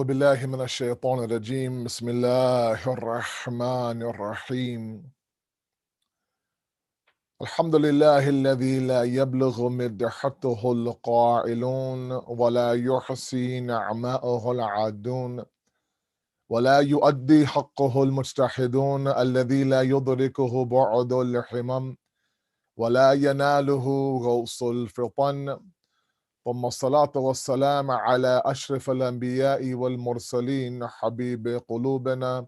بالله من الشيطان الرجيم بسم الله الرحمن الرحيم الحمد لله الذي لا يبلغ مدحته القائلون ولا يحصي نعماءه العادون ولا يؤدي حقه المجتحدون الذي لا يدركه بعد الحمم ولا يناله غوص الفطن ثم الصلاة والسلام على أشرف الأنبياء والمرسلين حبيب قلوبنا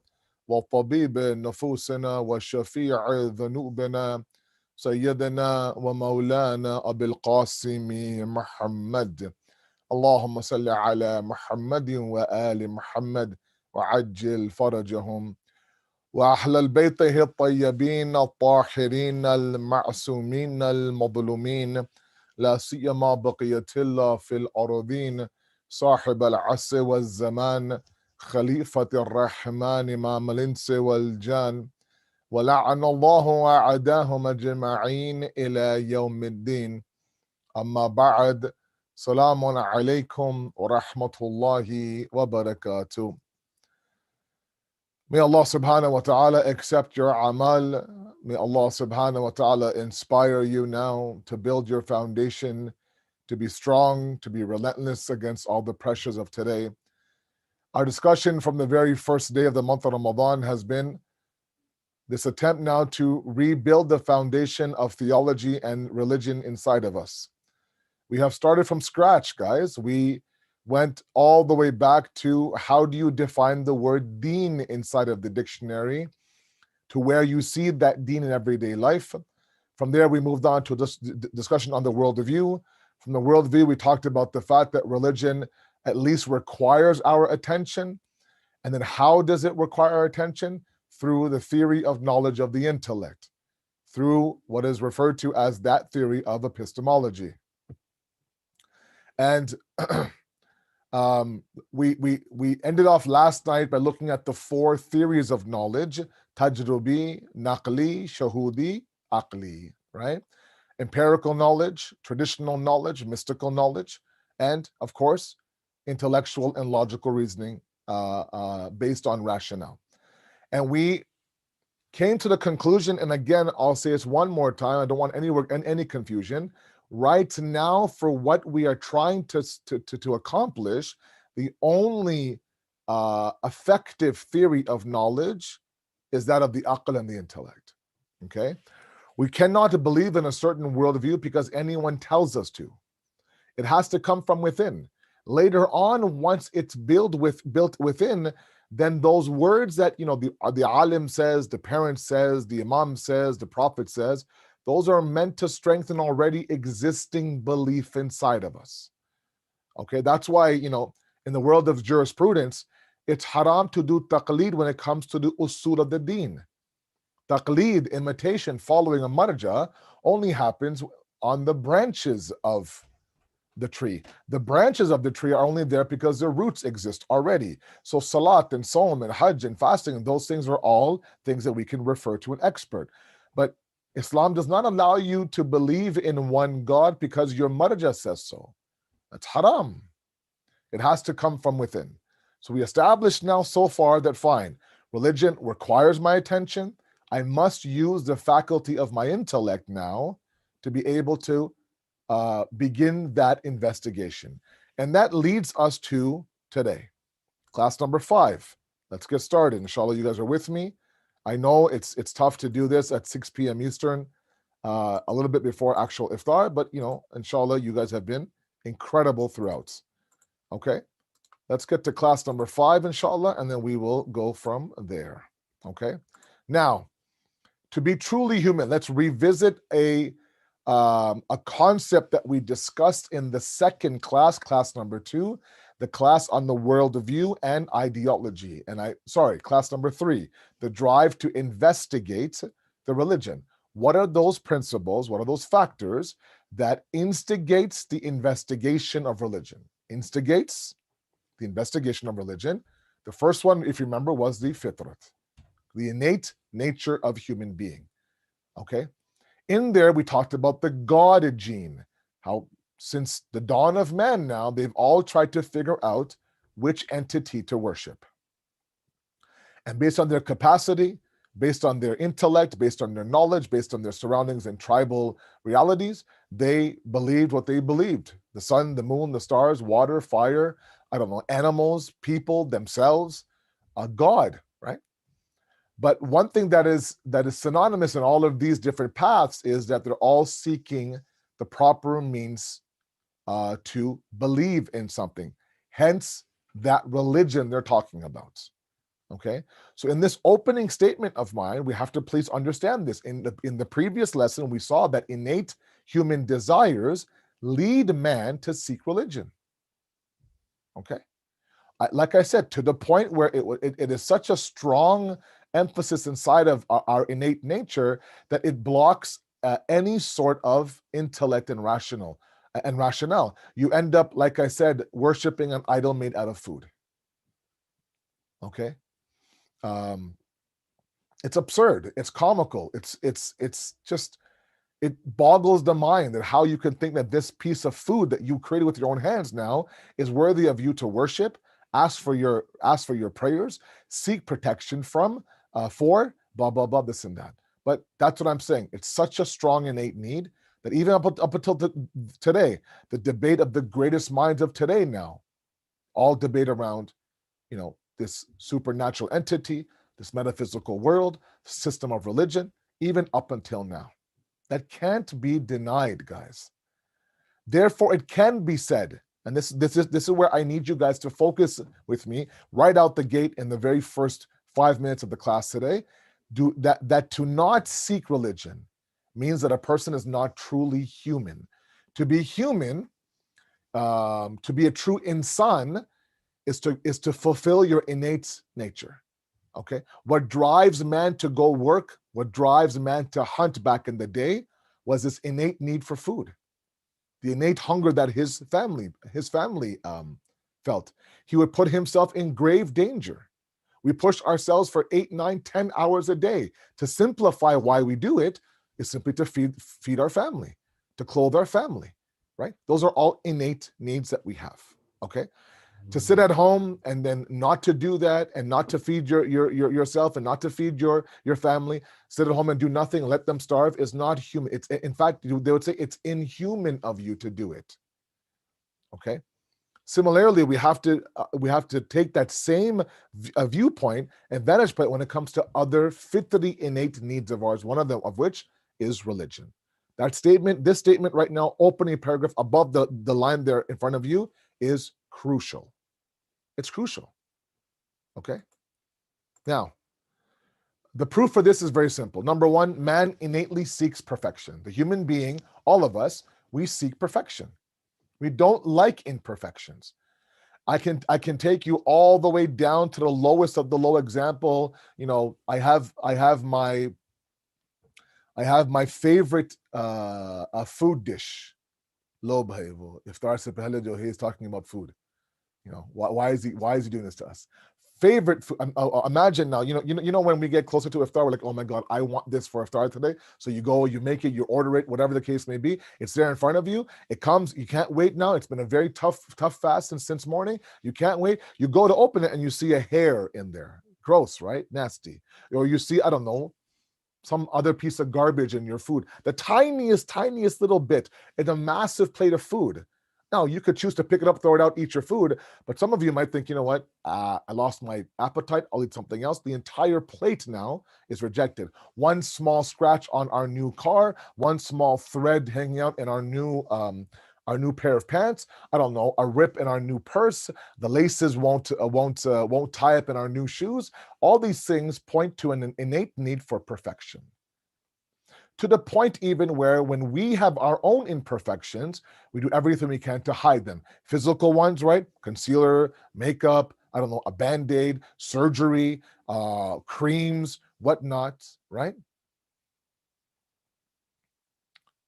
وطبيب نفوسنا وشفيع ذنوبنا سيدنا ومولانا أبي القاسم محمد. اللهم صل على محمد وآل محمد وعجل فرجهم وأحلى بيته الطيبين الطاهرين المعصومين المظلومين لا سيما بقية الله في الأرضين صاحب العصر والزمان خليفة الرحمن إمام الإنس والجان ولعن الله أعداهم أجمعين إلى يوم الدين. أما بعد، سلام عليكم ورحمة الله وبركاته. May Allah subhanahu wa ta'ala accept your amal. May Allah subhanahu wa ta'ala inspire you now to build your foundation, to be strong, to be relentless against all the pressures of today. Our discussion from the very first day of the month of Ramadan has been this attempt now to rebuild the foundation of theology and religion inside of us. We have started from scratch, guys. We went all the way back to how do you define the word deen inside of the dictionary, to where you see that deen in everyday life. From there, we moved on to this discussion on the worldview. From the worldview, we talked about the fact that religion at least requires our attention. And then how does it require our attention? Through the theory of knowledge of the intellect, through what is referred to as that theory of epistemology. And we ended off last night by looking at the four theories of knowledge: tajrubi, naqli, shahudi, aqli, right? Empirical knowledge, traditional knowledge, mystical knowledge, and of course, intellectual and logical reasoning based on rationale. And we came to the conclusion, and again, I'll say this one more time, I don't want any confusion. Right now, for what we are trying to accomplish, the only effective theory of knowledge is that of the aql and the intellect, okay? We cannot believe in a certain worldview because anyone tells us to. It has to come from within. Later on, once it's built within, then those words that, the alim says, the parent says, the imam says, the prophet says, those are meant to strengthen already existing belief inside of us. Okay, that's why, in the world of jurisprudence, it's haram to do taqleed when it comes to the usul of the deen. Taqleed, imitation, following a marja, only happens on the branches of the tree. The branches of the tree are only there because their roots exist already. So salat and saum and hajj and fasting, and those things are all things that we can refer to an expert. But Islam does not allow you to believe in one God because your marja says so. That's haram. It has to come from within. So we established now so far that fine, religion requires my attention. I must use the faculty of my intellect now to be able to begin that investigation. And that leads us to today, class number 5. Let's get started. Inshallah, you guys are with me. I know it's tough to do this at 6 p.m. Eastern, a little bit before actual iftar, but inshallah, you guys have been incredible throughout. Okay, let's get to class number 5, inshallah, and then we will go from there. Okay, now, to be truly human, let's revisit a concept that we discussed in the second class, class number 2, the class on the worldview and ideology. Class number 3, the drive to investigate the religion. What are those principles? What are those factors that instigates the investigation of religion? Instigates the investigation of religion. The first one, if you remember, was the fitrat, the innate nature of human being. Okay? In there, we talked about the God gene, how since the dawn of man now, they've all tried to figure out which entity to worship. And based on their capacity, based on their intellect, based on their knowledge, based on their surroundings and tribal realities, they believed what they believed. The sun, the moon, the stars, water, fire, I don't know, animals, people, themselves, God, right? But one thing that is synonymous in all of these different paths is that they're all seeking the proper means to believe in something. Hence, that religion they're talking about. Okay, so in this opening statement of mine, we have to please understand this. In the previous lesson, we saw that innate human desires lead man to seek religion. Okay, like I said, to the point where it is such a strong emphasis inside of our innate nature that it blocks any sort of intellect and rationale. You end up, like I said, worshiping an idol made out of food. Okay. It's absurd. It's comical. It's just, it boggles the mind that how you can think that this piece of food that you created with your own hands now is worthy of you to worship, ask for your prayers, seek protection from, for blah blah blah, this and that. But that's what I'm saying. It's such a strong innate need that even up until today, the debate of the greatest minds of today now, all debate around, this supernatural entity, this metaphysical world, system of religion, even up until now. That can't be denied, guys. Therefore, it can be said, and this is where I need you guys to focus with me right out the gate in the very first 5 minutes of the class today. That to not seek religion means that a person is not truly human. To be human, to be a true insan, is to fulfill your innate nature. Okay, what drives man to go work, what drives man to hunt back in the day, was this innate need for food, the innate hunger that his family felt. He would put himself in grave danger. We push ourselves for 8, 9, 10 hours a day. To simplify why we do it is simply to feed our family, to clothe our family, right? Those are all innate needs that we have. Okay. To sit at home and then not to do that and not to feed yourself and not to feed your family, sit at home and do nothing and let them starve is not human. It's, in fact, they would say it's inhuman of you to do it. Okay. Similarly, we have to take that same viewpoint and vantage point when it comes to other fitri innate needs of ours, one of them of which is religion. This statement right now, opening paragraph above the line there in front of you, is crucial. It's crucial. Okay. Now, the proof for this is very simple. Number one, man innately seeks perfection. The human being, all of us, we seek perfection. We don't like imperfections. I can take you all the way down to the lowest of the low example. I have my favorite food dish. Lo bhai wo iftar se pehle jo he's talking about food. Why is he doing this to us? Favorite food. Imagine now, when we get closer to iftar, we're like, oh my God, I want this for iftar today. So you go, you make it, you order it, whatever the case may be. It's there in front of you. It comes. You can't wait now. It's been a very tough fast since morning. You can't wait. You go to open it and you see a hair in there. Gross, right? Nasty. Or you see, I don't know, some other piece of garbage in your food. The tiniest little bit in a massive plate of food. Now, you could choose to pick it up, throw it out, eat your food, but some of you might think, you know what, I lost my appetite, I'll eat something else. The entire plate now is rejected. One small scratch on our new car, one small thread hanging out in our new pair of pants, I don't know, a rip in our new purse, the laces won't tie up in our new shoes. All these things point to an innate need for perfection. To the point even where when we have our own imperfections, we do everything we can to hide them. Physical ones, right? Concealer, makeup, I don't know, a Band-Aid, surgery, creams, whatnot, right?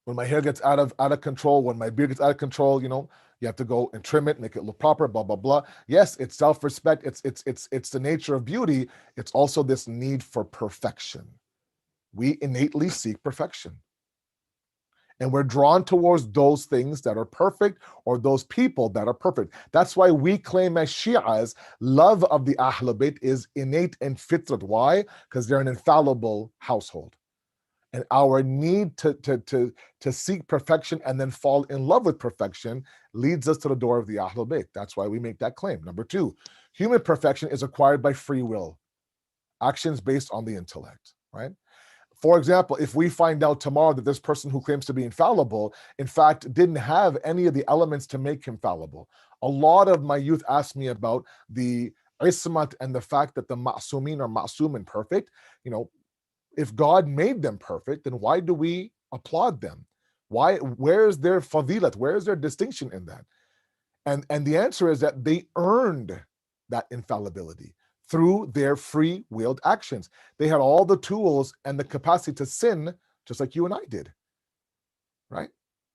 When my hair gets out of control, when my beard gets out of control, you have to go and trim it, make it look proper, blah, blah, blah. Yes, it's self-respect. It's the nature of beauty. It's also this need for perfection. We innately seek perfection. And we're drawn towards those things that are perfect or those people that are perfect. That's why we claim as Shi'as, love of the Ahlul Bayt is innate and fitrat. Why? Because they're an infallible household. And our need to seek perfection and then fall in love with perfection leads us to the door of the Ahlul Bayt. That's why we make that claim. Number two, human perfection is acquired by free will, actions based on the intellect, right? For example, if we find out tomorrow that this person who claims to be infallible, in fact, didn't have any of the elements to make him fallible. A lot of my youth ask me about the ismat and the fact that the ma'sumin are ma'sum and perfect. If God made them perfect, then why do we applaud them? Where is their fadilat? Where is their distinction in that? And the answer is that they earned that infallibility through their free-willed actions. They had all the tools and the capacity to sin, just like you and I did, right?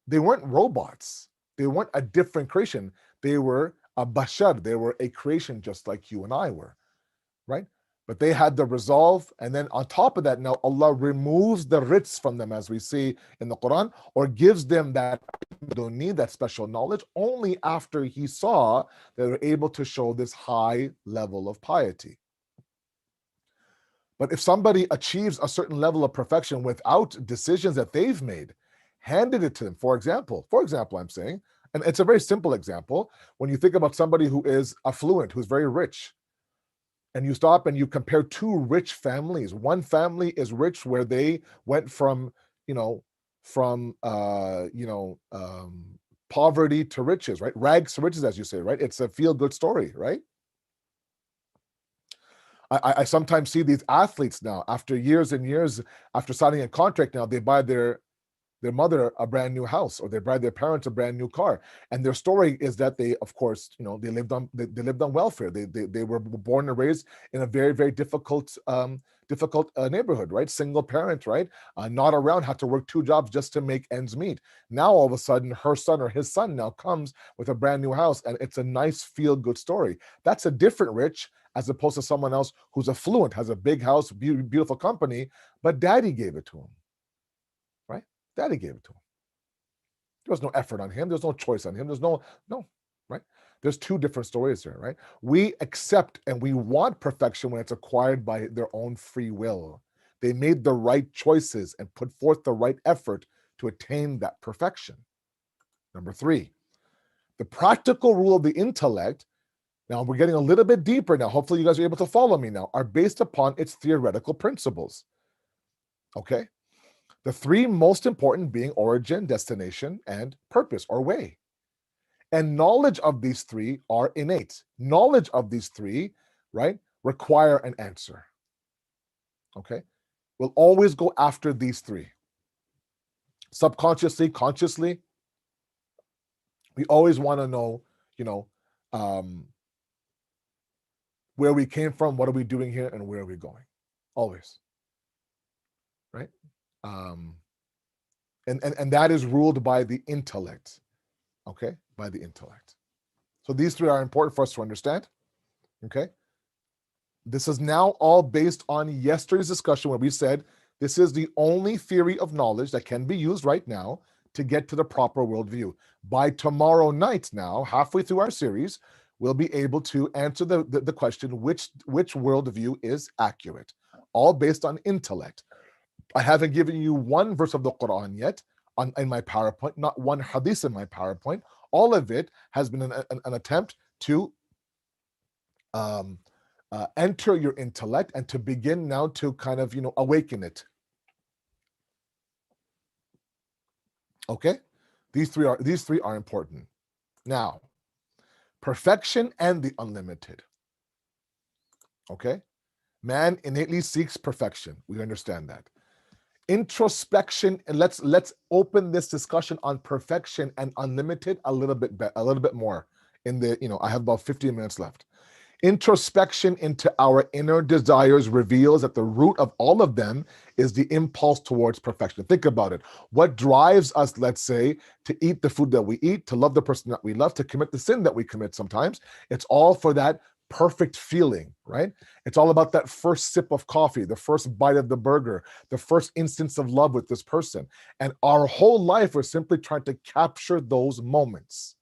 They weren't robots. They weren't a different creation. They were a bashar. They were a creation just like you and I were, right? But they had the resolve, and then on top of that, now Allah removes the ritz from them, as we see in the Quran, or gives them that, they don't need that special knowledge, only after He saw they were able to show this high level of piety. But if somebody achieves a certain level of perfection without decisions that they've made, handed it to them, for example, I'm saying, and it's a very simple example, when you think about somebody who is affluent, who's very rich, and you stop and you compare two rich families. One family is rich where they went from poverty to riches, right? Rags to riches, as you say, right? It's a feel-good story, right? I sometimes see these athletes now, after years and years, after signing a contract, now they buy their mother a brand new house, or they buy their parents a brand new car, and their story is that they, of course, they lived on welfare. They were born and raised in a very, very difficult neighborhood, right? Single parent, right? Not around, had to work two jobs just to make ends meet. Now all of a sudden, her son or his son now comes with a brand new house, and it's a nice feel-good story. That's a different rich, as opposed to someone else who's affluent, has a big house, beautiful company, but daddy gave it to him. Daddy gave it to him. There was no effort on him. There's no choice on him. There's no, right? There's two different stories here, right? We accept and we want perfection when it's acquired by their own free will. They made the right choices and put forth the right effort to attain that perfection. Number three, the practical rule of the intellect, now we're getting a little bit deeper now, hopefully you guys are able to follow me now, are based upon its theoretical principles. Okay? The three most important being origin, destination, and purpose or way. And knowledge of these three are innate. Knowledge of these three, right, require an answer. Okay? We'll always go after these three. Subconsciously, consciously, we always want to know, where we came from, what are we doing here, and where are we going? Always. Right? And that is ruled by the intellect, okay? By the intellect. So these three are important for us to understand, okay? This is now all based on yesterday's discussion where we said this is the only theory of knowledge that can be used right now to get to the proper worldview. By tomorrow night now, halfway through our series, we'll be able to answer the question, which worldview is accurate, all based on intellect. I haven't given you one verse of the Quran yet in my PowerPoint, not one hadith in my PowerPoint. All of it has been an attempt to enter your intellect and to begin now to kind of, awaken it. Okay? These three are important. Now, perfection and the unlimited. Okay? Man innately seeks perfection. We understand that. Introspection, and let's open this discussion on perfection and unlimited a little bit more in the, I have about 15 minutes left. Introspection into our inner desires reveals that the root of all of them is the impulse towards perfection. Think about it. What drives us, let's say, to eat the food that we eat, to love the person that we love, to commit the sin that we commit sometimes? It's all for that perfect feeling, right? It's all about that first sip of coffee, the first bite of the burger, the first instance of love with this person. And our whole life, we're simply trying to capture those moments,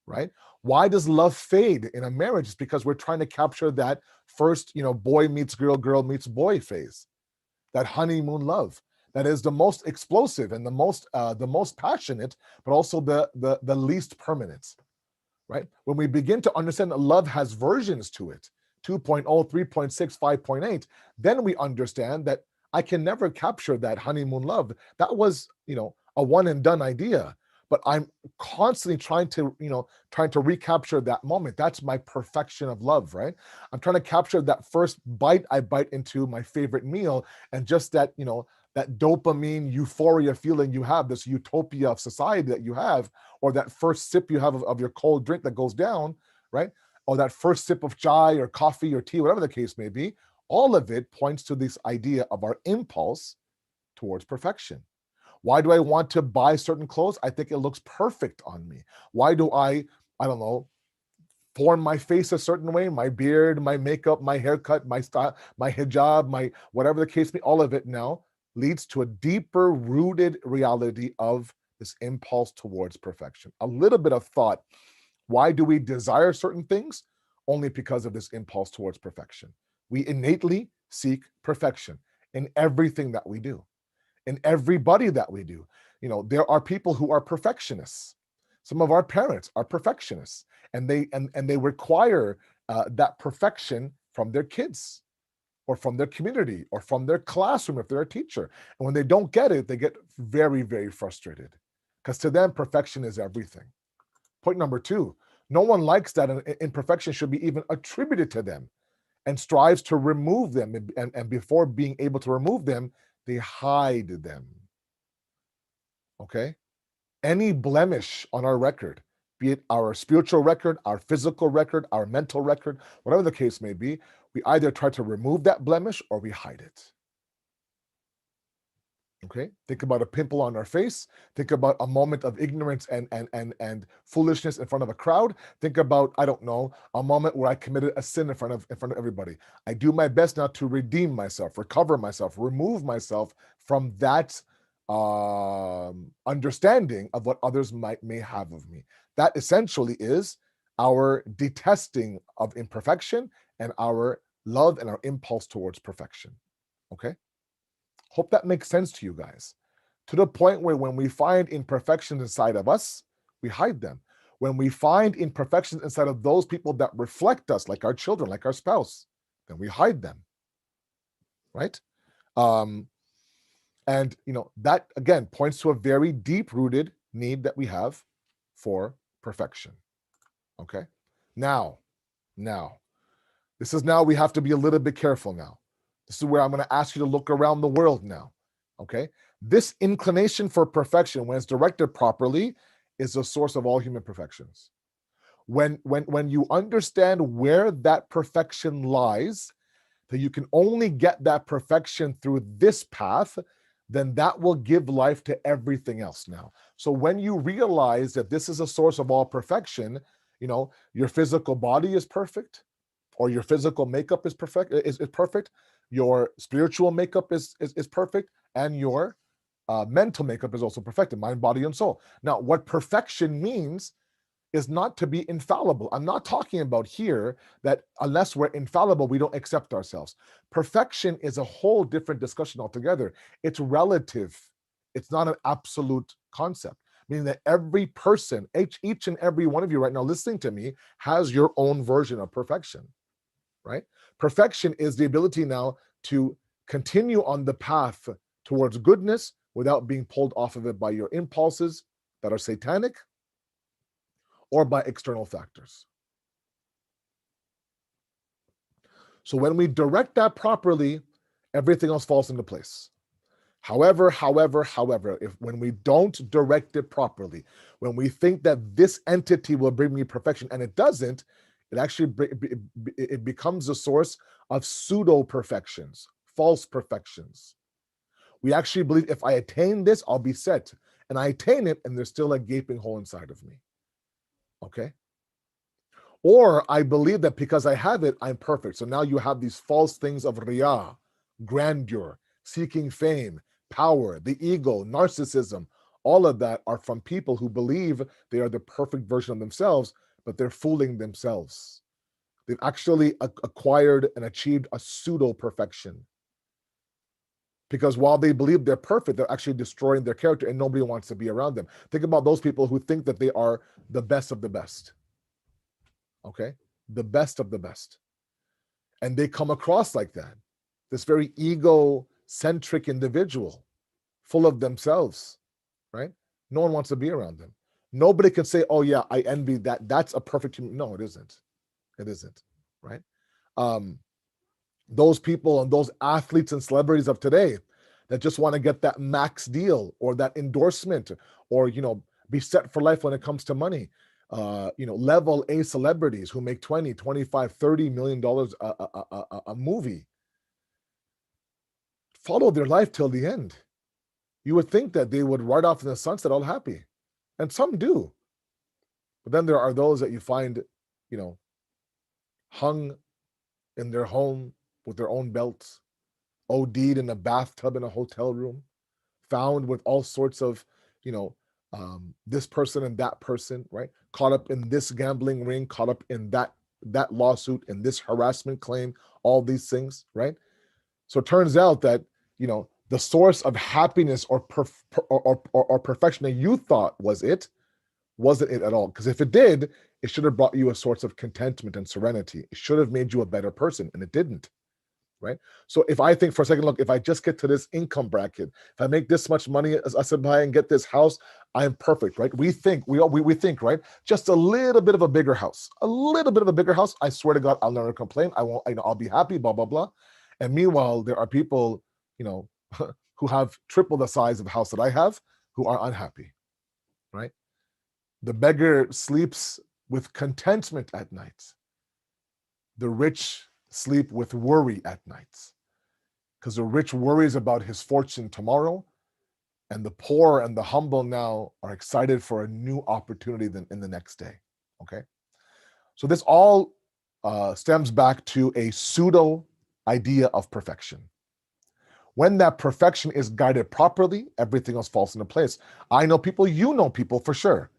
right? Why does love fade in a marriage? It's because we're trying to capture that first, boy meets girl, girl meets boy phase, that honeymoon love. That is the most explosive and the most passionate, but also the least permanent. Right? When we begin to understand that love has versions to it, 2.0, 3.6, 5.8, then we understand that I can never capture that honeymoon love. That was, a one and done idea. But I'm constantly trying to recapture that moment. That's my perfection of love, right? I'm trying to capture that first bite I bite into my favorite meal, and just that, that dopamine euphoria feeling you have, this utopia of society that you have, or that first sip you have of your cold drink that goes down, right? Or that first sip of chai or coffee or tea, whatever the case may be, all of it points to this idea of our impulse towards perfection. Why do I want to buy certain clothes? I think it looks perfect on me. Why do I don't know, form my face a certain way, my beard, my makeup, my haircut, my style, my hijab, my whatever the case may be, all of it now leads to a deeper rooted reality of this impulse towards perfection. A little bit of thought. Why do we desire certain things? Only because of this impulse towards perfection. We innately seek perfection in everything that we do, in everybody that we do. There are people who are perfectionists. Some of our parents are perfectionists, and they require that perfection from their kids, or from their community, or from their classroom if they're a teacher. And when they don't get it, they get very, very frustrated, because to them, perfection is everything. Point number two, no one likes that imperfection should be even attributed to them, and strives to remove them. And before being able to remove them, they hide them. Okay? Any blemish on our record, be it our spiritual record, our physical record, our mental record, whatever the case may be, we either try to remove that blemish or we hide it. Okay? Think about a pimple on our face. Think about a moment of ignorance and foolishness in front of a crowd. Think about, I don't know, a moment where I committed a sin in front of everybody. I do my best now to redeem myself, recover myself, remove myself from that understanding of what others may have of me. That essentially is our detesting of imperfection and our love and our impulse towards perfection. Okay? Hope that makes sense to you guys. To the point where when we find imperfections inside of us, we hide them. When we find imperfections inside of those people that reflect us, like our children, like our spouse, then we hide them. Right? And that again points to a very deep-rooted need that we have for perfection. Okay? Now, this is now we have to be a little bit careful now. This is where I'm going to ask you to look around the world now. Okay? This inclination for perfection, when it's directed properly, is the source of all human perfections. When you understand where that perfection lies, that you can only get that perfection through this path, then that will give life to everything else now. So when you realize that this is a source of all perfection, your physical body is perfect, or your physical makeup is perfect, your spiritual makeup is perfect, and your mental makeup is also perfected, mind, body, and soul. Now, what perfection means is not to be infallible. I'm not talking about here that unless we're infallible, we don't accept ourselves. Perfection is a whole different discussion altogether. It's relative. It's not an absolute concept, meaning that every person, each and every one of you right now listening to me, has your own version of perfection, right? Perfection is the ability now to continue on the path towards goodness without being pulled off of it by your impulses that are satanic, or by external factors. So when we direct that properly, everything else falls into place. However, when we don't direct it properly, when we think that this entity will bring me perfection and it doesn't, it actually it becomes a source of pseudo perfections, false perfections. We actually believe if I attain this, I'll be set, and I attain it, and there's still a gaping hole inside of me. Okay? Or I believe that because I have it, I'm perfect. So now you have these false things of riyah, grandeur, seeking fame, power, the ego, narcissism. All of that are from people who believe they are the perfect version of themselves, but they're fooling themselves. They've actually acquired and achieved a pseudo perfection. Because while they believe they're perfect, they're actually destroying their character and nobody wants to be around them. Think about those people who think that they are the best of the best. Okay? The best of the best. And they come across like that. This very ego-centric individual, full of themselves, right? No one wants to be around them. Nobody can say, oh yeah, I envy that. That's a perfect human. No, it isn't. It isn't, right? Those people and those athletes and celebrities of today that just want to get that max deal or that endorsement or, be set for life when it comes to money. Level A celebrities who make 20, 25, 30 million dollars a movie follow their life till the end. You would think that they would ride off in the sunset all happy, and some do. But then there are those that you find, hung in their home with their own belts, OD'd in a bathtub in a hotel room, found with all sorts of, this person and that person, right? Caught up in this gambling ring, caught up in that lawsuit, in this harassment claim, all these things, right? So it turns out that, the source of happiness or perfection that you thought wasn't it at all. Because if it did, it should have brought you a source of contentment and serenity. It should have made you a better person, and it didn't. Right? So if I think for a second, look, if I just get to this income bracket, if I make this much money as Asad Bhai and get this house, I am perfect, right? We think, right? Just a little bit of a bigger house, I swear to God, I'll never complain. I'll be happy, blah, blah, blah. And meanwhile, there are people, who have triple the size of the house that I have, who are unhappy, right? The beggar sleeps with contentment at night. The rich sleep with worry at nights, because the rich worries about his fortune tomorrow, and the poor and the humble now are excited for a new opportunity in the next day. Okay, so this all stems back to a pseudo idea of perfection. When that perfection is guided properly, everything else falls into place. I know people, people for sure,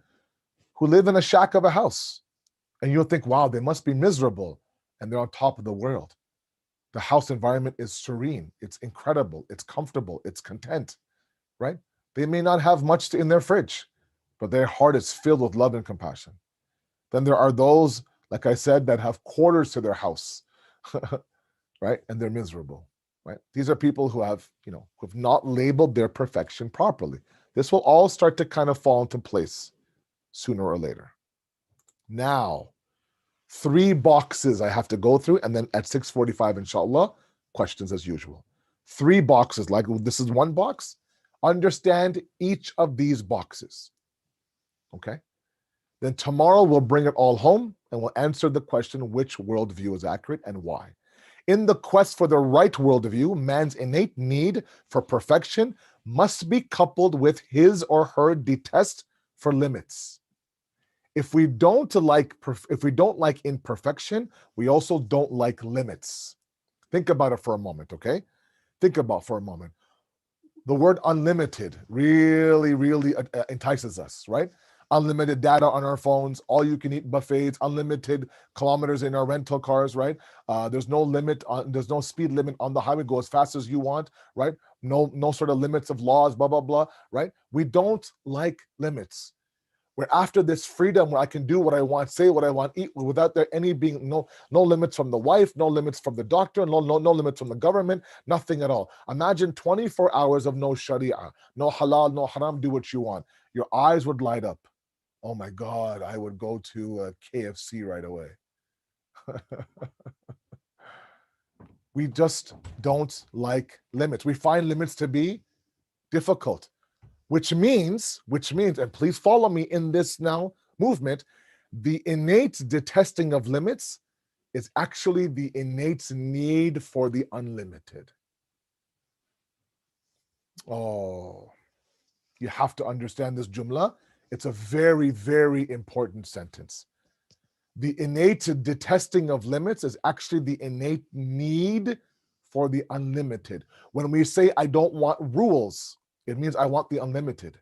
who live in a shack of a house, and you'll think, wow, they must be miserable, and they're on top of the world. The house environment is serene, it's incredible, it's comfortable, it's content, right? They may not have much in their fridge, but their heart is filled with love and compassion. Then there are those, like I said, that have quarters to their house, right? And they're miserable, right? These are people who have, who have not labeled their perfection properly. This will all start to kind of fall into place sooner or later. Now, 3 boxes I have to go through, and then at 6:45, inshallah, questions as usual. 3 boxes, like this is 1 box. Understand each of these boxes. Okay? Then tomorrow we'll bring it all home and we'll answer the question, which worldview is accurate and why. In the quest for the right worldview, man's innate need for perfection must be coupled with his or her detest for limits. If we don't like imperfection, we also don't like limits. Think about it for a moment, okay? Think about for a moment. The word unlimited really, really entices us, right? Unlimited data on our phones, all you can eat buffets, unlimited kilometers in our rental cars, right? There's no speed limit on the highway. Go as fast as you want, right? No sort of limits of laws, blah, blah, blah, right? We don't like limits. We're after this freedom where I can do what I want, say what I want, eat without there any being no limits from the wife, no limits from the doctor, no limits from the government, nothing at all. Imagine 24 hours of no sharia, no halal, no haram, do what you want. Your eyes would light up. Oh my God, I would go to KFC right away. We just don't like limits. We find limits to be difficult. Which means, and please follow me in this now movement, the innate detesting of limits is actually the innate need for the unlimited. Oh, you have to understand this jumla. It's a very, very important sentence. The innate detesting of limits is actually the innate need for the unlimited. When we say I don't want rules, it means I want the unlimited.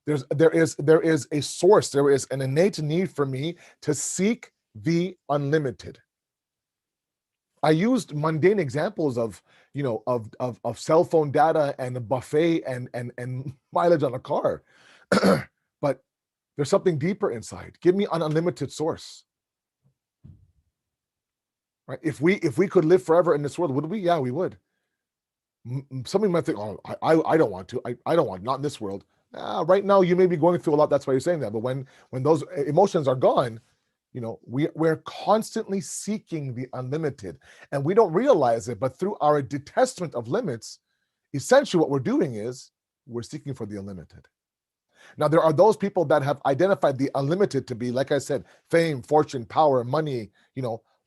There is a source, there is an innate need for me to seek the unlimited. I used mundane examples of, of cell phone data and a buffet and mileage on a car. But there's something deeper inside. Give me an unlimited source. Right? If we could live forever in this world, would we? Yeah, we would. Somebody might think, oh, I don't want to. I don't want, not in this world. Right now, you may be going through a lot. That's why you're saying that. But when those emotions are gone, we're constantly seeking the unlimited, and we don't realize it. But through our detestment of limits, essentially what we're doing is we're seeking for the unlimited. Now, there are those people that have identified the unlimited to be, like I said, fame, fortune, power, money,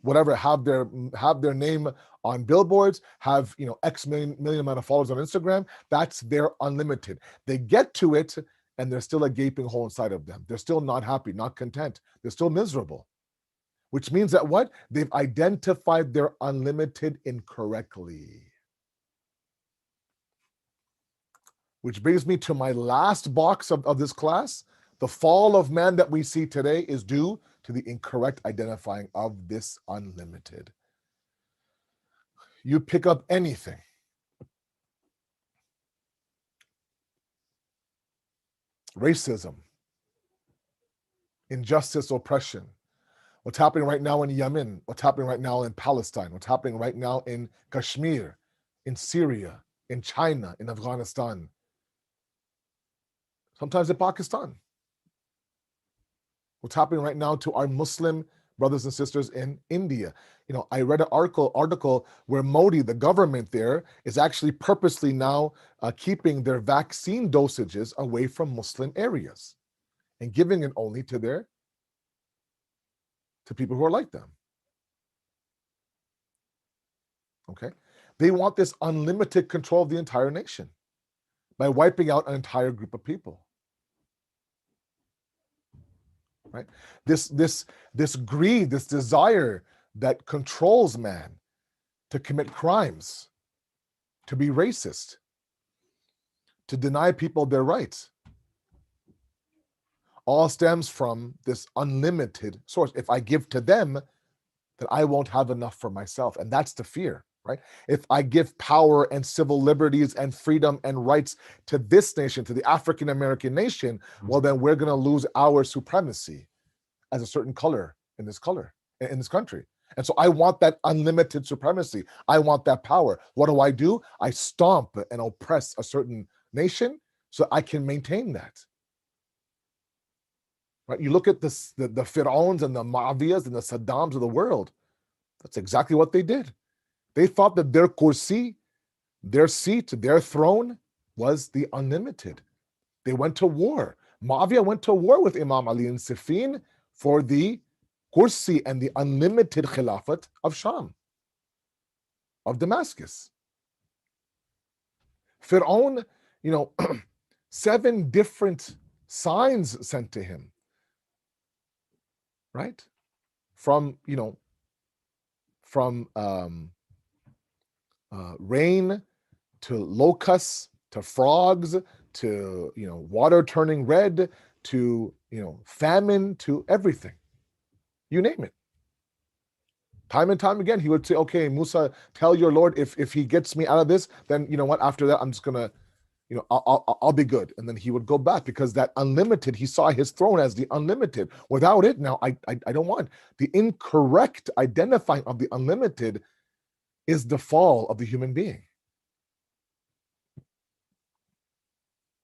whatever, have their name on billboards, have X million amount of followers on Instagram. That's their unlimited. They get to it, and there's still a gaping hole inside of them. They're still not happy, not content. They're still miserable. Which means that what? They've identified their unlimited incorrectly. Which brings me to my last box of this class. The fall of man that we see today is due to the incorrect identifying of this unlimited. You pick up anything. Racism, injustice, oppression. What's happening right now in Yemen, what's happening right now in Palestine, what's happening right now in Kashmir, in Syria, in China, in Afghanistan, sometimes in Pakistan. What's happening right now to our Muslim brothers and sisters in India. I read an article where Modi, the government there, is actually purposely now keeping their vaccine dosages away from Muslim areas and giving it only to people who are like them. Okay? They want this unlimited control of the entire nation by wiping out an entire group of people. Right? This greed, this desire that controls man to commit crimes, to be racist, to deny people their rights, all stems from this unlimited source. If I give to them, then I won't have enough for myself. And that's the fear, right? If I give power and civil liberties and freedom and rights to this nation, to the African American nation, well, then we're going to lose our supremacy as a certain color in this country. And so I want that unlimited supremacy. I want that power. What do? I stomp and oppress a certain nation so I can maintain that. Right? You look at the Fir'auns and the Muawiyahs and the Saddams of the world. That's exactly what they did. They thought that their kursi, their seat, their throne was the unlimited. They went to war. Muawiyah went to war with Imam Ali in Siffin for the kursi and the unlimited khilafat of Sham, of Damascus. Fir'aun, 7 different signs sent to him, right? From rain to locusts to frogs to water turning red to famine to everything, you name it. Time and time again, he would say, okay, Musa, tell your Lord if he gets me out of this, then after that, I'm just gonna, I'll be good. And then he would go back, because that unlimited, he saw his throne as the unlimited. Without it, now I don't want. The incorrect identifying of the unlimited is the fall of the human being.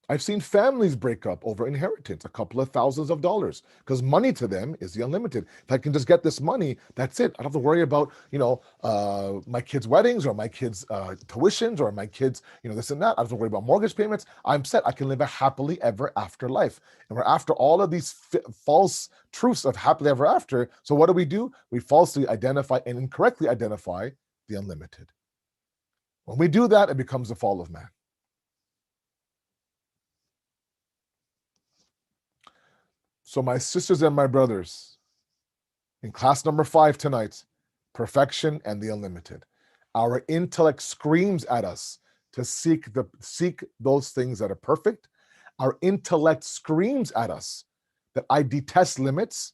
I've seen families break up over inheritance, a couple of thousands of dollars, because money to them is the unlimited. If I can just get this money, that's it. I don't have to worry about, my kids' weddings or my kids' tuitions or my kids, this and that. I don't have to worry about mortgage payments. I'm set. I can live a happily ever after life. And we're after all of these false truths of happily ever after. So what do? We falsely identify and incorrectly identify the unlimited. When we do that, it becomes the fall of man. So my sisters and my brothers, In class number 5 tonight, perfection and the unlimited. Our intellect screams at us to seek those things that are perfect. Our intellect screams at us that I detest limits.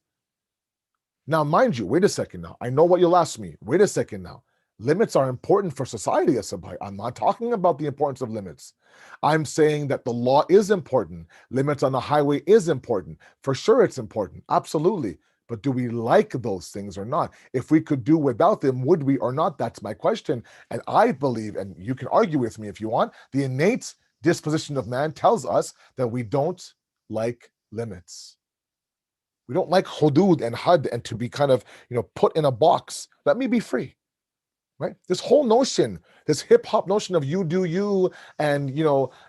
Now, mind you, wait a second now. I know what you'll ask me. Wait a second now. Limits are important for society, Asabhai. I'm not talking about the importance of limits. I'm saying that the law is important. Limits on the highway is important. For sure, it's important. Absolutely. But do we like those things or not? If we could do without them, would we or not? That's my question. And I believe, and you can argue with me if you want, the innate disposition of man tells us that we don't like limits. We don't like hudud and had and to be kind of, put in a box. Let me be free. Right? This whole notion, this hip hop notion of you do you, and you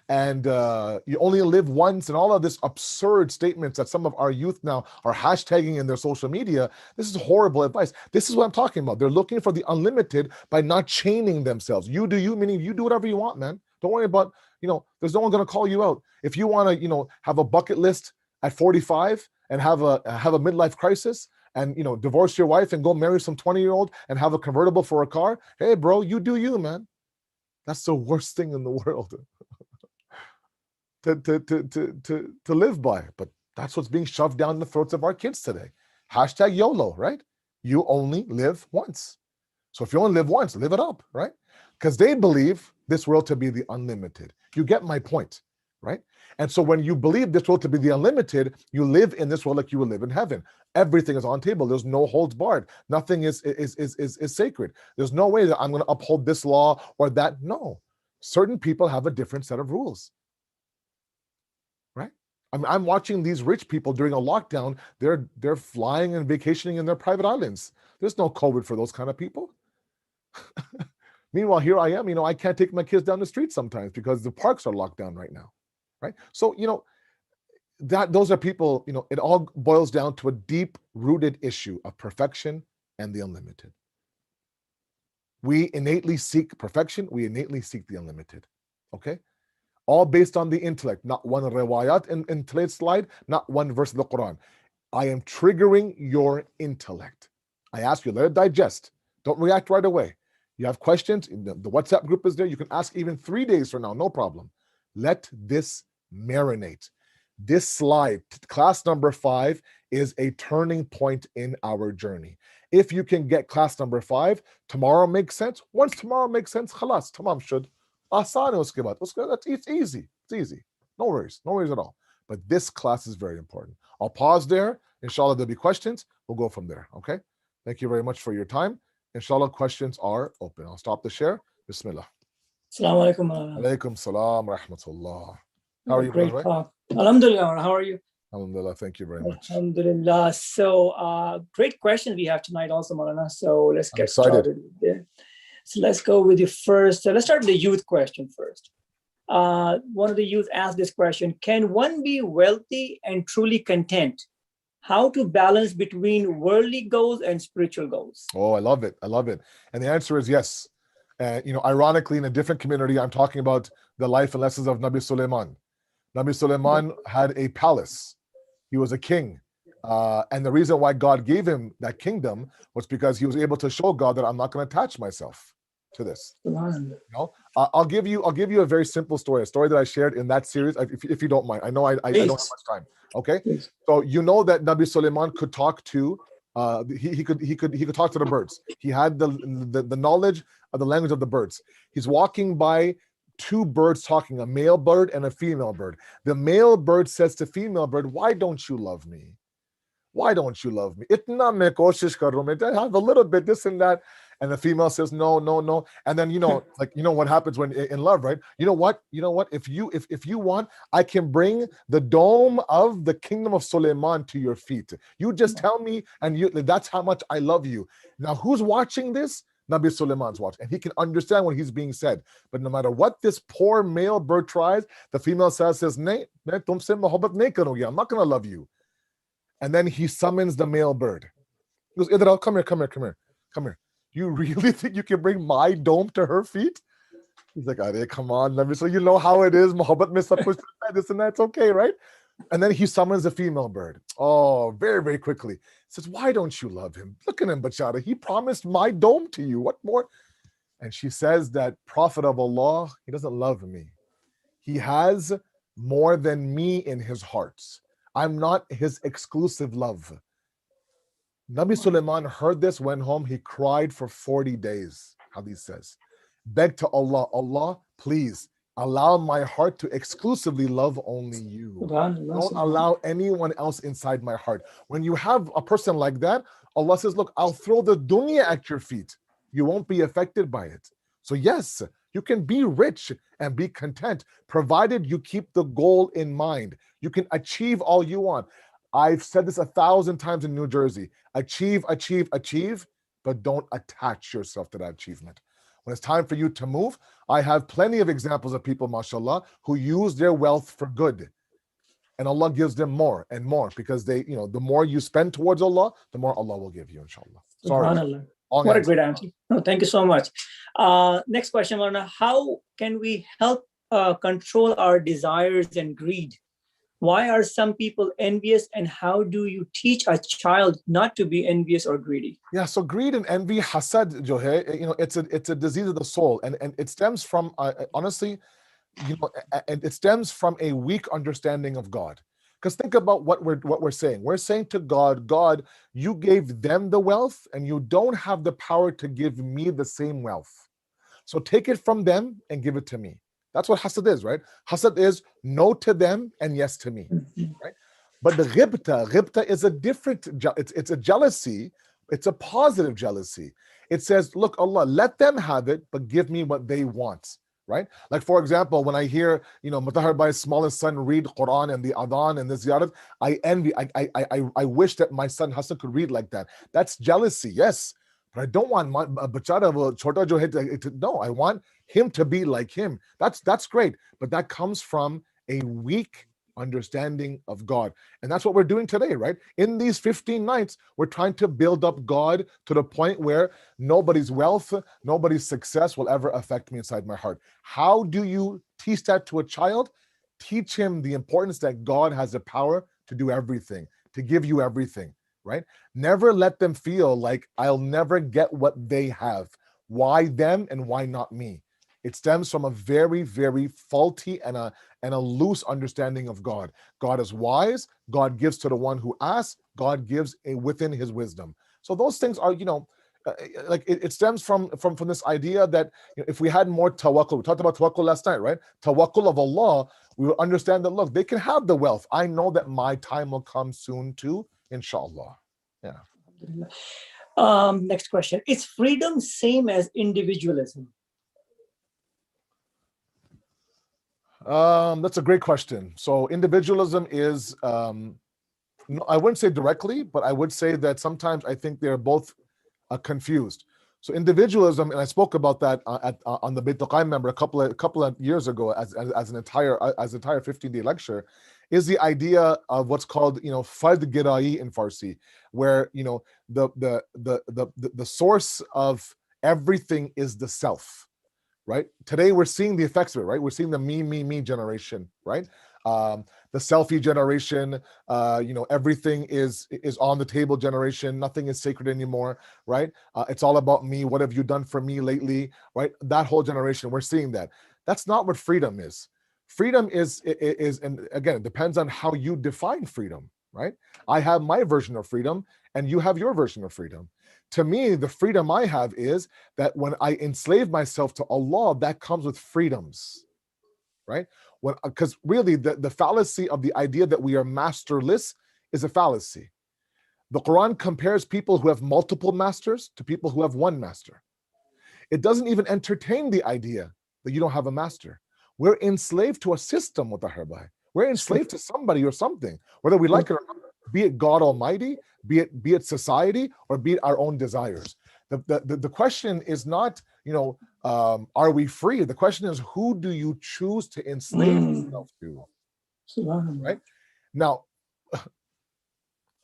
only live once, and all of this absurd statements that some of our youth now are hashtagging in their social media. This is horrible advice. This is what I'm talking about. They're looking for the unlimited by not chaining themselves. You do you, meaning you do whatever you want, man. Don't worry about, there's no one going to call you out. If you want to, have a bucket list at 45 and have a midlife crisis, and divorce your wife and go marry some 20-year-old and have a convertible for a car, hey bro, you do you, man. That's the worst thing in the world to live by. But that's what's being shoved down the throats of our kids today. Hashtag YOLO, right? You only live once. So if you only live once, live it up, right? Because they believe this world to be the unlimited. You get my point, right? And so when you believe this world to be the unlimited, you live in this world like you will live in heaven. Everything is on table. There's no holds barred. Nothing is sacred. There's no way that I'm going to uphold this law or that. No. Certain people have a different set of rules, right? I'm watching these rich people during a lockdown. They're flying and vacationing in their private islands. There's no COVID for those kind of people. Meanwhile, here I am, I can't take my kids down the street sometimes because the parks are locked down right now. Right? So, those are people, it all boils down to a deep-rooted issue of perfection and the unlimited. We innately seek perfection. We innately seek the unlimited. Okay? All based on the intellect, not one riwayat in today's slide, not one verse of the Quran. I am triggering your intellect. I ask you, let it digest. Don't react right away. You have questions, the WhatsApp group is there. You can ask even 3 days from now, no problem. Let this marinate. This slide, class number 5, is a turning point in our journey. If you can get class number 5, tomorrow makes sense. Once tomorrow makes sense, khalas, tamam shud. Asan uske baad. It's easy. It's easy. No worries at all. But this class is very important. I'll pause there. Inshallah, there'll be questions. We'll go from there. Okay? Thank you very much for your time. Inshallah, questions are open. I'll stop the share. Bismillah. Assalamu alaikum. Alaikum salam rahmatullah. How are you? Great talk. Alhamdulillah. How are you? Alhamdulillah. Thank you very much. Alhamdulillah. So, great question we have tonight also, Maulana. So let's get started. So let's go with the first. Let's start with the youth question first. One of the youth asked this question: can one be wealthy and truly content? How to balance between worldly goals and spiritual goals? Oh, I love it. And the answer is yes. Ironically, in a different community, I'm talking about the life and lessons of Nabi Sulaiman. Nabi Sulaiman had a palace. He was a king. And the reason why God gave him that kingdom was because he was able to show God that I'm not going to attach myself to this. I'll give you a very simple story, a story that I shared in that series, if you don't mind. I know I don't have much time. Okay. Please. So that Nabi Sulaiman could talk to he could talk to the birds. He had the knowledge of the language of the birds. He's walking by 2 birds talking, a male bird and a female bird. The male bird says to female bird, "Why don't you love me? Why don't you love me? Itna main koshish kar raha hu, I have a little bit this and that." And the female says, no. And then, what happens when in love, right? You know what? If you want, I can bring the dome of the kingdom of Suleiman to your feet. You just tell me, and that's how much I love you. Now, who's watching this? Nabi Suleiman's watching, and he can understand what he's being said. But no matter what this poor male bird tries, the female says, "Nahin, main tumse mohabbat nahi karungi. I'm not going to love you." And then he summons the male bird. He goes, "Idhar, come here. You really think you can bring my dome to her feet?" He's like, "Arey, come on, let me." So you know how it is. Mohabbat mein sab kuch this and that's okay, right? And then he summons a female bird. Oh, very, very quickly. Says, why don't you love him? Look at him, Bachara. He promised my dome to you. What more? And she says that Prophet of Allah, he doesn't love me. He has more than me in his heart. I'm not his exclusive love. Nabi Sulaiman heard this, went home, he cried for 40 days, Hadith says. Begged to Allah, Allah, please allow my heart to exclusively love only you. Don't allow anyone else inside my heart. When you have a person like that, Allah says, look, I'll throw the dunya at your feet. You won't be affected by it. So yes, you can be rich and be content, provided you keep the goal in mind. You can achieve all you want. I've said this 1,000 times in New Jersey. Achieve, achieve, achieve, but don't attach yourself to that achievement. When it's time for you to move, I have plenty of examples of people, mashallah, who use their wealth for good. And Allah gives them more and more because they, the more you spend towards Allah, the more Allah will give you, inshallah. Sorry. What a great answer. No, thank you so much. Next question, Maulana. How can we help control our desires and greed? Why are some people envious, and how do you teach a child not to be envious or greedy? Yeah, so greed and envy, hasad, jo hai, it's a disease of the soul, and it stems from honestly, and it stems from a weak understanding of God. Because think about what we're saying. We're saying to God, God, you gave them the wealth, and you don't have the power to give me the same wealth. So take it from them and give it to me. That's what hasad is, right? Hasad is no to them and yes to me, right? But the ghibta is a different, it's a jealousy. It's a positive jealousy. It says, look, Allah, let them have it, but give me what they want, right? Like, for example, when I hear, Mutahar Bhai's smallest son read Quran and the adhan and the ziyarat, I envy, I wish that my son Hassan could read like that. That's jealousy, yes. But I don't want my bachara chota jo hai to, no, I want him to be like him. That's great, but that comes from a weak understanding of God. And that's what we're doing today, right? In these 15 nights, we're trying to build up God to the point where nobody's wealth, nobody's success will ever affect me inside my heart. How do you teach that to a child? Teach him the importance that God has the power to do everything, to give you everything. Right? Never let them feel like I'll never get what they have. Why them and why not me? It stems from a very, very faulty and a loose understanding of God. God is wise. God gives to the one who asks. God gives within his wisdom. So those things are, it stems from this idea that if we had more tawakkul, we talked about tawakkul last night, right? Tawakkul of Allah, we will understand that, look, they can have the wealth. I know that my time will come soon too. Inshallah. Yeah. Next question. Is freedom same as individualism? That's a great question. So individualism is, I wouldn't say directly, but I would say that sometimes I think they're both confused. So individualism, and I spoke about that on the Beit al-Qaim member a couple of years ago as an entire 15-day lecture, is the idea of what's called fard girai in Farsi, where the source of everything is the self, right? Today we're seeing the effects of it, right? We're seeing the me generation, right? The selfie generation, everything is on the table generation. Nothing is sacred anymore, right? It's all about me. What have you done for me lately, right? That whole generation, we're seeing that. That's not what freedom is. Freedom is, and again, it depends on how you define freedom, right? I have my version of freedom, and you have your version of freedom. To me, the freedom I have is that when I enslave myself to Allah, that comes with freedoms, right? Because really, the fallacy of the idea that we are masterless is a fallacy. The Quran compares people who have multiple masters to people who have one master. It doesn't even entertain the idea that you don't have a master. We're enslaved to a system with the harbai. We're enslaved to somebody or something, whether we like it or not, be it God Almighty, be it society, or be it our own desires. The question is not, are we free? The question is, who do you choose to enslave yourself to? Right? Now,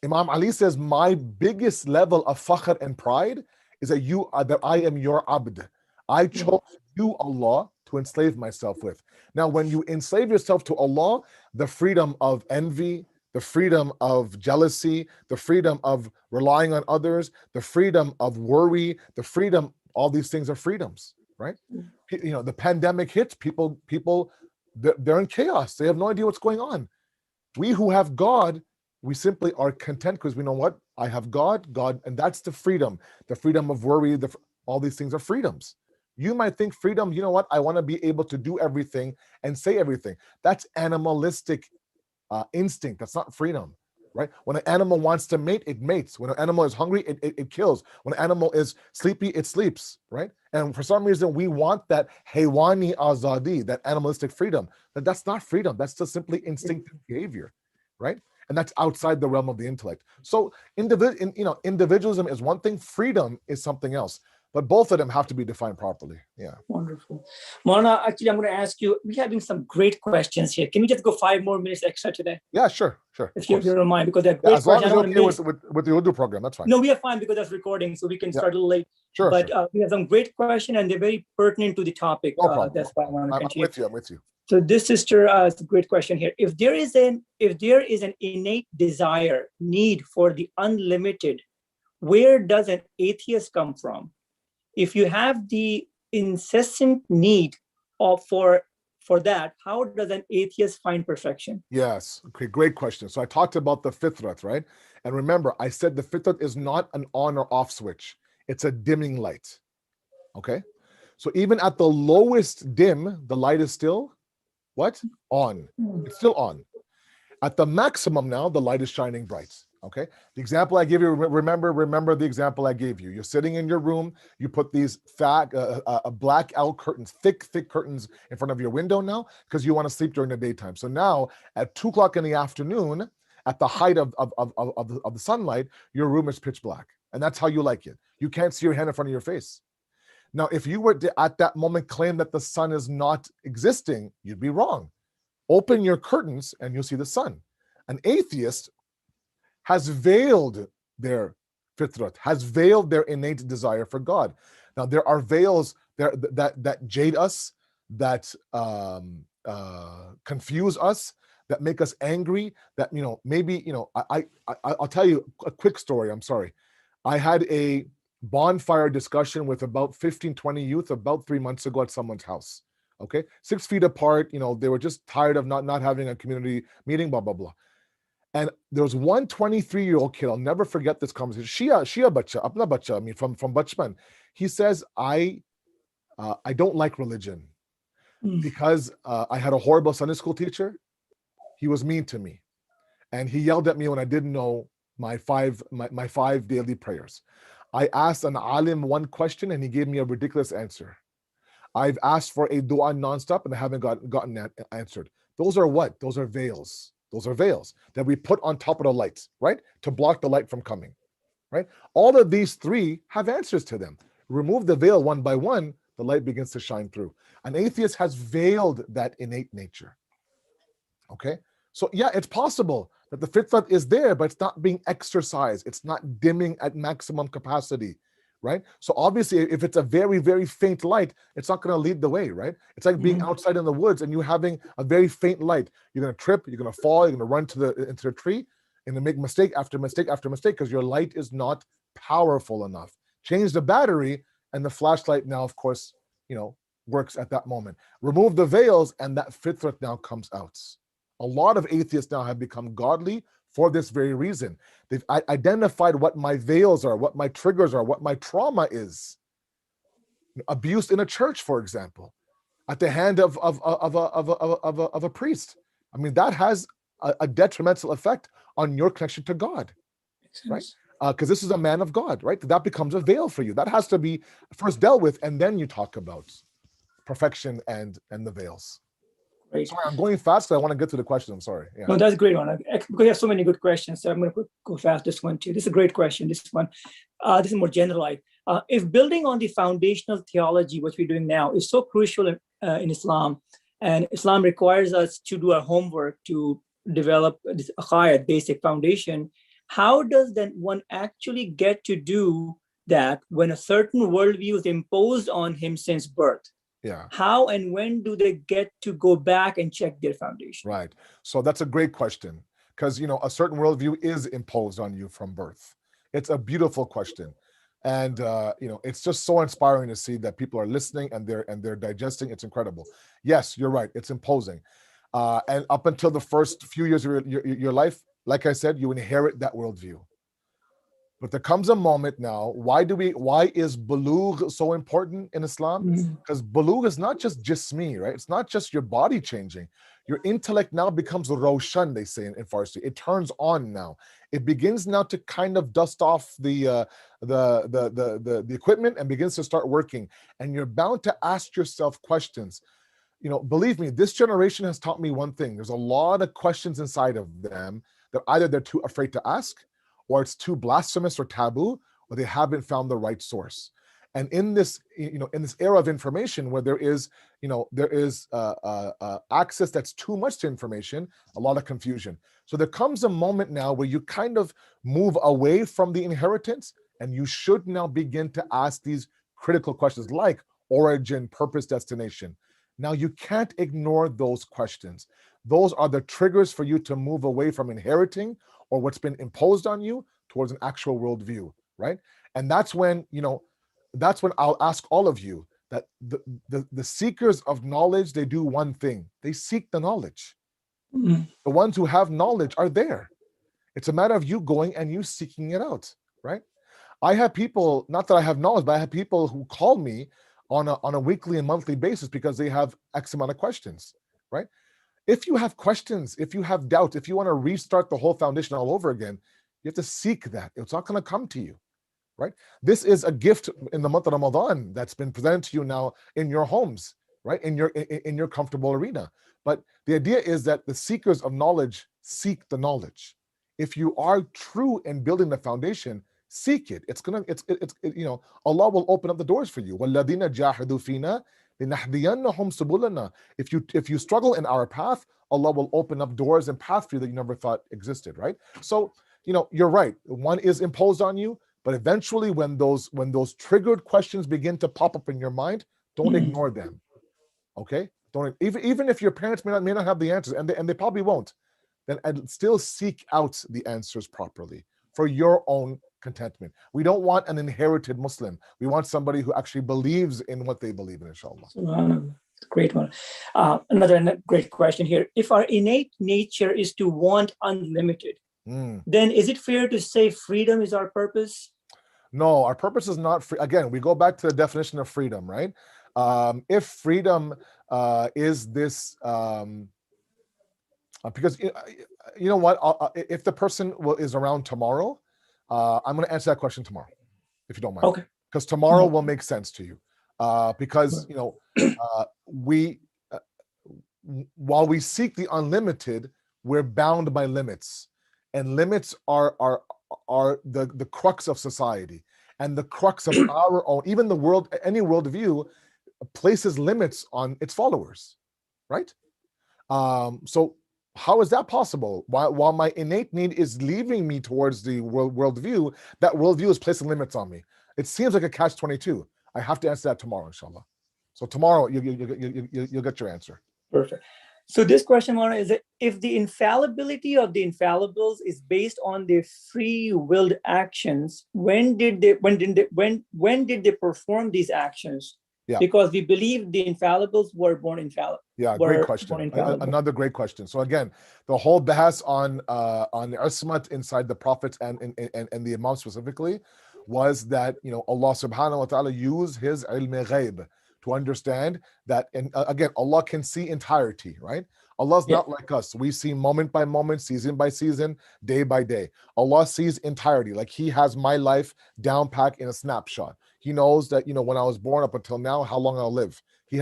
Imam Ali says, my biggest level of fakhr and pride is that I am your abd. I chose to Allah to enslave myself with. Now, when you enslave yourself to Allah, the freedom of envy, the freedom of jealousy, the freedom of relying on others, the freedom of worry, the freedom, all these things are freedoms, right? You know, the pandemic hits, people, they're in chaos. They have no idea what's going on. We who have God, we simply are content because we know what? I have God, and that's the freedom of worry, all these things are freedoms. You might think freedom, you know what? I want to be able to do everything and say everything. That's animalistic instinct. That's not freedom, right? When an animal wants to mate, it mates. When an animal is hungry, it kills. When an animal is sleepy, it sleeps, right? And for some reason, we want that haywani azadi, that animalistic freedom. But that's not freedom. That's just simply instinctive behavior, right? And that's outside the realm of the intellect. So individualism is one thing, freedom is something else. But both of them have to be defined properly. Yeah. Wonderful. Maulana, actually, I'm going to ask you, we're having some great questions here. Can we just go 5 more minutes extra today? Yeah, sure. If you don't mind, because they're great as long as you're okay with the Urdu program, that's fine. No, we are fine because that's recording, so we can start a little late. Sure. But we have some great questions and they're very pertinent to the topic. No problem. That's why I want to continue. I'm with you. So this sister, it's a great question here. If there is an innate desire, need for the unlimited, where does an atheist come from? If you have the incessant need for that, how does an atheist find perfection? Yes. Okay, great question. So I talked about the fitrat, right? And remember, I said the fitrat is not an on or off switch. It's a dimming light. Okay? So even at the lowest dim, the light is still what? On. It's still on. At the maximum now, the light is shining bright. Okay. The example I give you, remember the example I gave you. You're sitting in your room, you put these black out curtains, thick curtains in front of your window now, because you want to sleep during the daytime. So now at 2 o'clock in the afternoon, at the height of the sunlight, your room is pitch black. And that's how you like it. You can't see your hand in front of your face. Now, if you were to, at that moment, claim that the sun is not existing, you'd be wrong. Open your curtains and you'll see the sun. An atheist has veiled their fitrat, has veiled their innate desire for God. Now, there are veils there that jade us, that confuse us, that make us angry, that, maybe, I'll tell you a quick story. I'm sorry. I had a bonfire discussion with about 15, 20 youth about 3 months ago at someone's house. Okay, 6 feet apart. They were just tired of not having a community meeting, blah, blah, blah. And there was one 23-year-old kid, I'll never forget this conversation. Shia bacha, apna bacha, I mean, from Bachman. He says, I don't like religion because I had a horrible Sunday school teacher. He was mean to me. And he yelled at me when I didn't know my five daily prayers. I asked an alim one question and he gave me a ridiculous answer. I've asked for a dua nonstop and I haven't gotten that answered. Those are what? Those are veils. Those are veils that we put on top of the lights, right? To block the light from coming, right? All of these 3 have answers to them. Remove the veil one by one, the light begins to shine through. An atheist has veiled that innate nature, okay? So yeah, it's possible that the fitrat is there, but it's not being exercised. It's not dimming at maximum capacity, right? So obviously, if it's a very, very faint light, it's not going to lead the way, right? It's like being outside in the woods and you having a very faint light. You're going to trip, you're going to fall, you're going to run into the tree and then make mistake after mistake after mistake because your light is not powerful enough. Change the battery and the flashlight now, of course, works at that moment. Remove the veils and that fitrat now comes out. A lot of atheists now have become godly for this very reason. They've identified what my veils are, what my triggers are, what my trauma is. Abuse in a church, for example, at the hand of a priest. I mean, that has a detrimental effect on your connection to God, right? Because this is a man of God, right? That becomes a veil for you. That has to be first dealt with, and then you talk about perfection and the veils. Right. Sorry, I'm going fast because I want to get to the question. I'm sorry. Yeah. No, that's a great one. Because you have so many good questions, so I'm going to go fast this one too. This is a great question. This one, this is more generalized. If building on the foundational theology, what we're doing now, is so crucial in Islam, and Islam requires us to do our homework to develop this aqaid, basic foundation, how does then one actually get to do that when a certain worldview is imposed on him since birth? Yeah. How and when do they get to go back and check their foundation? Right. So that's a great question, because a certain worldview is imposed on you from birth. It's a beautiful question, and it's just so inspiring to see that people are listening and they're digesting. It's incredible. Yes, you're right. It's imposing, and up until the first few years of your life, like I said, you inherit that worldview. But there comes a moment now. Why is Beluga so important in Islam? Because Beluga is not just jismi, right? It's not just your body changing. Your intellect now becomes roshan, they say in Farsi. It turns on now. It begins now to kind of dust off the equipment and begins to start working. And you're bound to ask yourself questions. Believe me, this generation has taught me one thing. There's a lot of questions inside of them that either they're too afraid to ask, or it's too blasphemous or taboo, or they haven't found the right source. And in this, in this era of information where there is access that's too much to information, a lot of confusion. So there comes a moment now where you kind of move away from the inheritance, and you should now begin to ask these critical questions like origin, purpose, destination. Now, you can't ignore those questions. Those are the triggers for you to move away from inheriting or what's been imposed on you towards an actual worldview, right? And that's when, I'll ask all of you that the seekers of knowledge, they do one thing. They seek the knowledge. The ones who have knowledge are there. It's a matter of you going and you seeking it out, right? I have people, not that I have knowledge, but I have people who call me on a weekly and monthly basis because they have X amount of questions, right? If you have questions, if you have doubts, if you want to restart the whole foundation all over again, you have to seek that. It's not going to come to you, right? This is a gift in the month of Ramadan that's been presented to you now in your homes, right? In your comfortable arena. But the idea is that the seekers of knowledge seek the knowledge. If you are true in building the foundation, seek it. Allah will open up the doors for you. وَالَّذِينَ جَاهَدُوا فِينَا لِنَهْدِيَنَّهُمْ سُبُلَنَا. If you struggle in our path, Allah will open up doors and paths for you that you never thought existed, right? So, you're right. One is imposed on you, but eventually when those triggered questions begin to pop up in your mind, don't ignore them. Okay? Don't even if your parents may not have the answers, and they probably won't, then I'd still seek out the answers properly for your own contentment. We don't want an inherited Muslim. We want somebody who actually believes in what they believe in, inshallah. Great one. Another great question here. If our innate nature is to want unlimited, then is it fair to say freedom is our purpose? No, our purpose is not free. Again, we go back to the definition of freedom, right? If freedom is this, because you know what, if the person is around tomorrow, I'm going to answer that question tomorrow, if you don't mind. Okay. Because tomorrow will make sense to you. Because while we seek the unlimited, we're bound by limits, and limits are the crux of society and the crux of our own. Even the world, any worldview, places limits on its followers, right? So how is that possible? While my innate need is leaving me towards the worldview, that worldview is placing limits on me. It seems like a catch-22. I have to answer that tomorrow, inshallah. So tomorrow you'll get your answer. Perfect. So this question, Maulana, is that if the infallibility of the infallibles is based on their free-willed actions, when did they perform these actions? Yeah. Because we believe the infallibles were born infallible. Yeah, great question. Another great question. So again, the whole bahas on ismat inside the prophets and the imam specifically was that Allah subhanahu wa ta'ala used his ilm ghaib to understand that, and again, Allah can see entirety, right? Allah's not like us. We see moment by moment, season by season, day by day. Allah sees entirety. Like he has my life down packed in a snapshot. He knows that, when I was born up until now, how long I'll live. I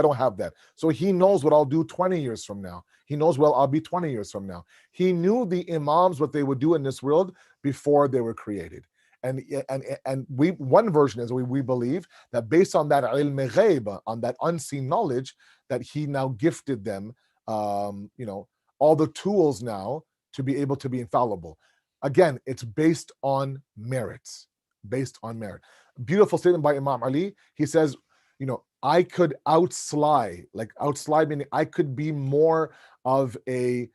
don't have that. So he knows what I'll do 20 years from now. He knows what I'll be 20 years from now. He knew the imams, what they would do in this world before they were created. And one version is we believe that based on that ilm ghaib, on that unseen knowledge, that he now gifted them, all the tools now to be able to be infallible. Again, it's based on merits, based on merit. Beautiful statement by Imam Ali. He says, I could outslide meaning I could be more of a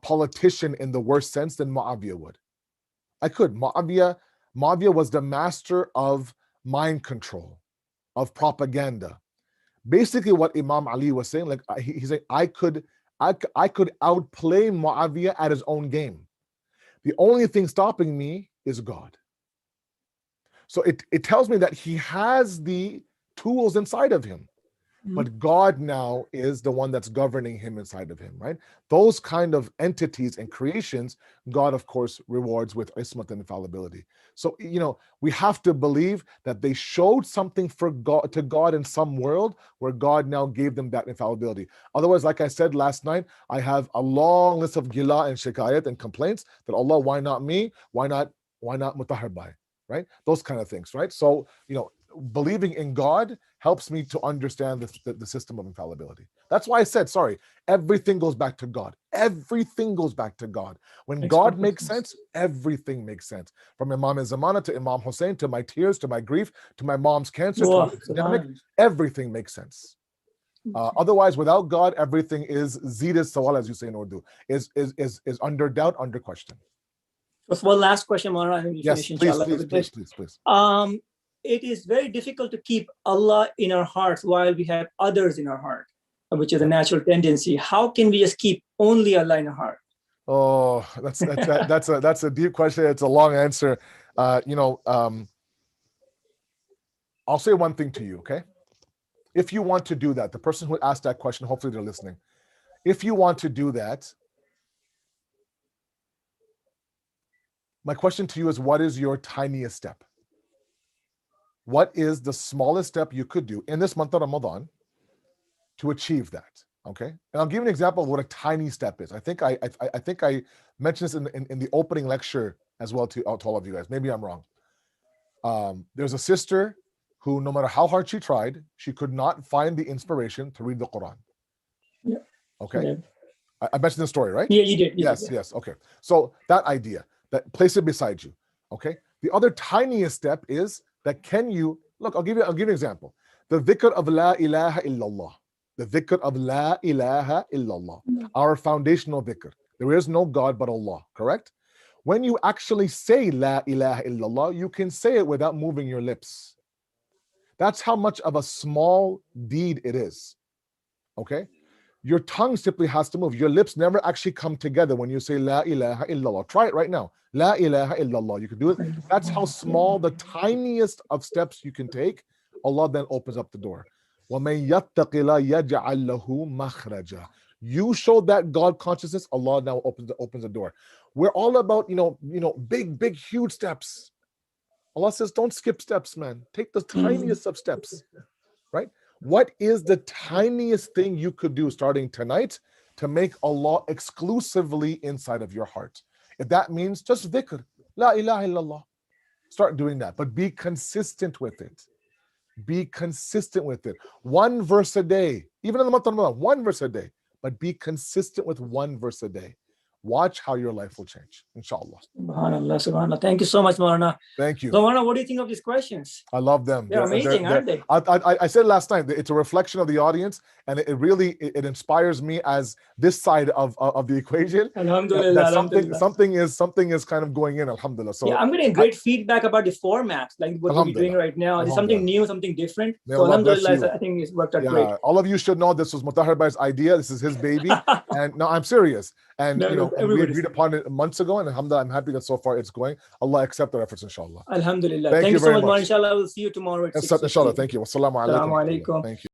politician in the worst sense than Muawiyah would. I could. Muawiyah was the master of mind control, of propaganda. Basically, what Imam Ali was saying, like he's saying, I could outplay Muawiyah at his own game. The only thing stopping me is God. So it tells me that he has the tools inside of him, but God now is the one that's governing him inside of him, right? Those kind of entities and creations, God, of course, rewards with ismat and infallibility. So, we have to believe that they showed something to God in some world where God now gave them that infallibility. Otherwise, like I said last night, I have a long list of gila and shikayat and complaints that Allah, why not me? Why not Mutahhar Bhai? Right? Those kind of things, right? So, believing in God helps me to understand the system of infallibility. That's why I said, everything goes back to God. Everything goes back to God. When God makes sense, everything makes sense. From Imam-a-Zamana to Imam Hussein, to my tears, to my grief, to my mom's cancer, to my pandemic, everything makes sense. Otherwise, without God, everything is zidas sawal, as you say in Urdu, is under doubt, under question. Just one last question, Maulana. Yes, please. It is very difficult to keep Allah in our hearts while we have others in our heart, which is a natural tendency. How can we just keep only Allah in our heart? Oh, that's a deep question. It's a long answer. I'll say one thing to you, okay? If you want to do that, the person who asked that question, hopefully they're listening. If you want to do that, my question to you is, what is your tiniest step? What is the smallest step you could do in this month of Ramadan to achieve that? Okay, and I'll give you an example of what a tiny step is. I think I mentioned this in the opening lecture as well to all of you guys. Maybe I'm wrong. There's a sister who, no matter how hard she tried, she could not find the inspiration to read the Quran. Yeah. Okay, yeah. I mentioned the story, right? Yeah, you did. Yes. Okay, so that idea, that place it beside you. Okay, the other tiniest step is that can you look? I'll give you an example. The dhikr of La ilaha illallah. The dhikr of La ilaha illallah. Our foundational dhikr. There is no God but Allah, correct? When you actually say La ilaha illallah, you can say it without moving your lips. That's how much of a small deed it is. Okay? Your tongue simply has to move. Your lips never actually come together when you say La ilaha illallah. Try it right now. La ilaha illallah. You can do it. That's how small, the tiniest of steps you can take. Allah then opens up the door. وَمَن يَتَّقِ اللَّهَ يَجْعَل لَهُ مَخْرَجًا. You show that God consciousness, Allah now opens the door. We're all about, big, huge steps. Allah says, don't skip steps, man. Take the tiniest of steps, right? What is the tiniest thing you could do starting tonight to make Allah exclusively inside of your heart? If that means just dhikr, La ilaha illallah, start doing that, but be consistent with it. Be consistent with it. One verse a day, even in the month of Ramadan, one verse a day, but be consistent with one verse a day. Watch how your life will change, inshallah. Subhanallah. Thank you so much, Maulana. Thank you. So, Maulana, what do you think of these questions? I love them. They're amazing, aren't they? I said last night that it's a reflection of the audience, and it really inspires me as this side of the equation. Alhamdulillah. Something is kind of going in. Alhamdulillah. So yeah, I'm getting great feedback about the formats, like what we're doing right now. It's something new, something different. So alhamdulillah, I think it's worked out great. All of you should know this was Mutahhar Bhai's idea. This is his baby, and no, I'm serious. And we agreed upon it months ago, and alhamdulillah, I'm happy that so far it's going. Allah accept our efforts, inshallah. Alhamdulillah. Thank you so much, inshallah. We'll see you tomorrow at 6. Inshallah. Thank you. Wassalamu alaikum. Assalamu alaikum. Thank you.